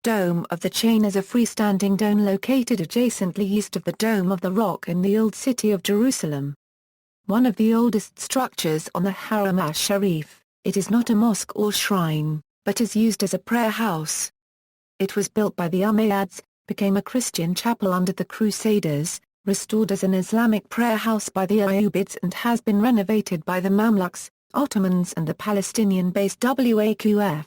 Dome of the Chain is a freestanding dome located adjacently east of the Dome of the Rock in the Old City of Jerusalem. One of the oldest structures on the Haram ash-Sharif, it is not a mosque or shrine, but is used as a prayer house. It was built by the Ummayads, became a Christian chapel under the Crusaders, restored as an Islamic prayer house by the Ayyubids and has been renovated by the Mamluks, Ottomans and the Palestinian-based waqf.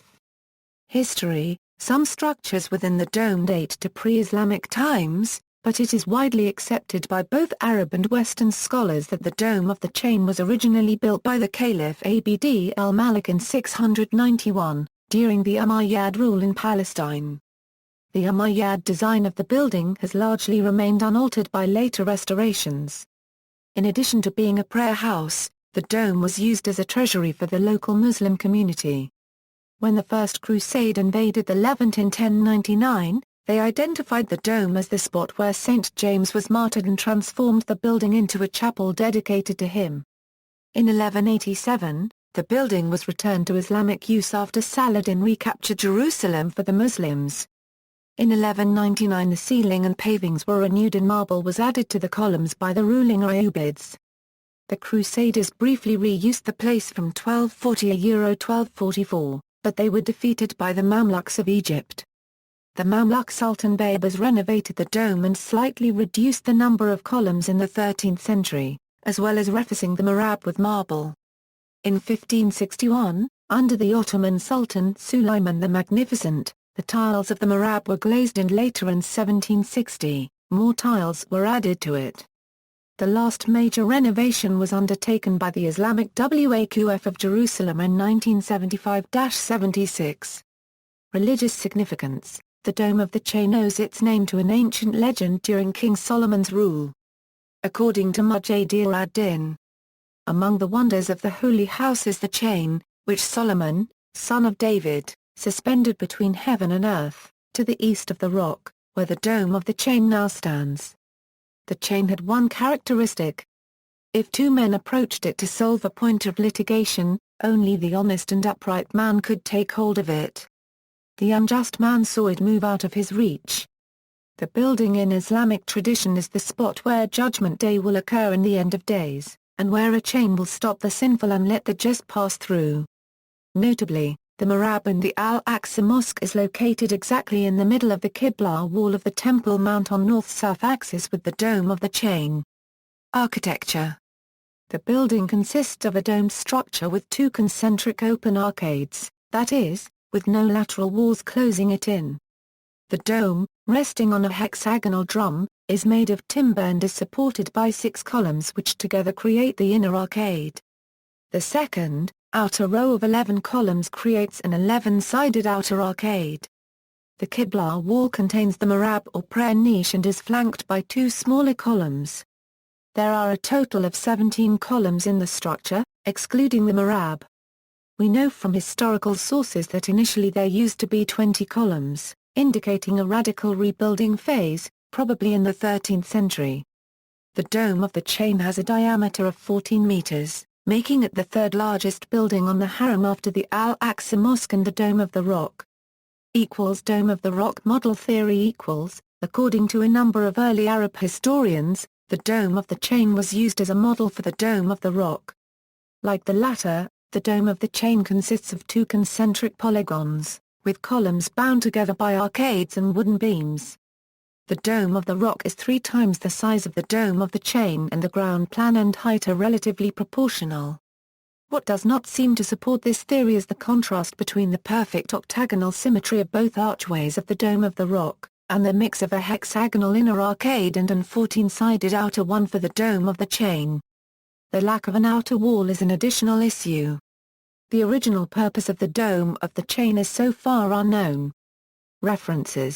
History: some structures within the dome date to pre-Islamic times, but it is widely accepted by both Arab and Western scholars that the Dome of the Chain was originally built by the Caliph Abd al-Malik in 691, during the Umayyad rule in Palestine. The Umayyad design of the building has largely remained unaltered by later restorations. In addition to being a prayer house, the dome was used as a treasury for the local Muslim community. When the First Crusade invaded the Levant in 1099, they identified the dome as the spot where St. James was martyred and transformed the building into a chapel dedicated to him. In 1187, the building was returned to Islamic use after Saladin recaptured Jerusalem for the Muslims. In 1199 the ceiling and pavings were renewed and marble was added to the columns by the ruling Ayyubids. The Crusaders briefly reused the place from 1240–1244, but they were defeated by the Mamluks of Egypt. The Mamluk Sultan Baybars renovated the dome and slightly reduced the number of columns in the 13th century, as well as refacing the mihrab with marble. In 1561, under the Ottoman Sultan Suleiman the Magnificent, the tiles of the mihrab were glazed and later in 1760, more tiles were added to it. The last major renovation was undertaken by the Islamic Waqf of Jerusalem in 1975–76. Religious significance: the Dome of the Chain owes its name to an ancient legend during King Solomon's rule. According to Mujahid ad-Din, among the wonders of the Holy House is the chain, which Solomon, son of David, suspended between heaven and earth, to the east of the rock, where the Dome of the Chain now stands. The chain had one characteristic. If two men approached it to solve a point of litigation, only the honest and upright man could take hold of it. The unjust man saw it move out of his reach. The building in Islamic tradition is the spot where Judgment Day will occur in the end of days, and where a chain will stop the sinful and let the just pass through. Notably, the mihrab in the Al-Aqsa Mosque is located exactly in the middle of the Qibla Wall of the Temple Mount on north-south axis with the Dome of the Chain. Architecture: the building consists of a domed structure with two concentric open arcades, that is, with no lateral walls closing it in. The dome, resting on a hexagonal drum, is made of timber and is supported by 6 columns which together create the inner arcade. The second, outer row of 11 columns creates an 11-sided outer arcade. The Qibla Wall contains the mihrab or prayer niche and is flanked by 2 smaller columns. There are a total of 17 columns in the structure, excluding the mihrab. We know from historical sources that initially there used to be 20 columns, indicating a radical rebuilding phase, probably in the 13th century. The Dome of the Chain has a diameter of 14 meters, making it the third largest building on the Haram after the Al-Aqsa Mosque and the Dome of the Rock. Dome of the Rock model theory according to a number of early Arab historians, the Dome of the Chain was used as a model for the Dome of the Rock. Like the latter, the Dome of the Chain consists of 2 concentric polygons, with columns bound together by arcades and wooden beams. The Dome of the Rock is 3 times the size of the Dome of the Chain and the ground plan and height are relatively proportional. What does not seem to support this theory is the contrast between the perfect octagonal symmetry of both archways of the Dome of the Rock, and the mix of a hexagonal inner arcade and an 14-sided outer one for the Dome of the Chain. The lack of an outer wall is an additional issue. The original purpose of the Dome of the Chain is so far unknown. References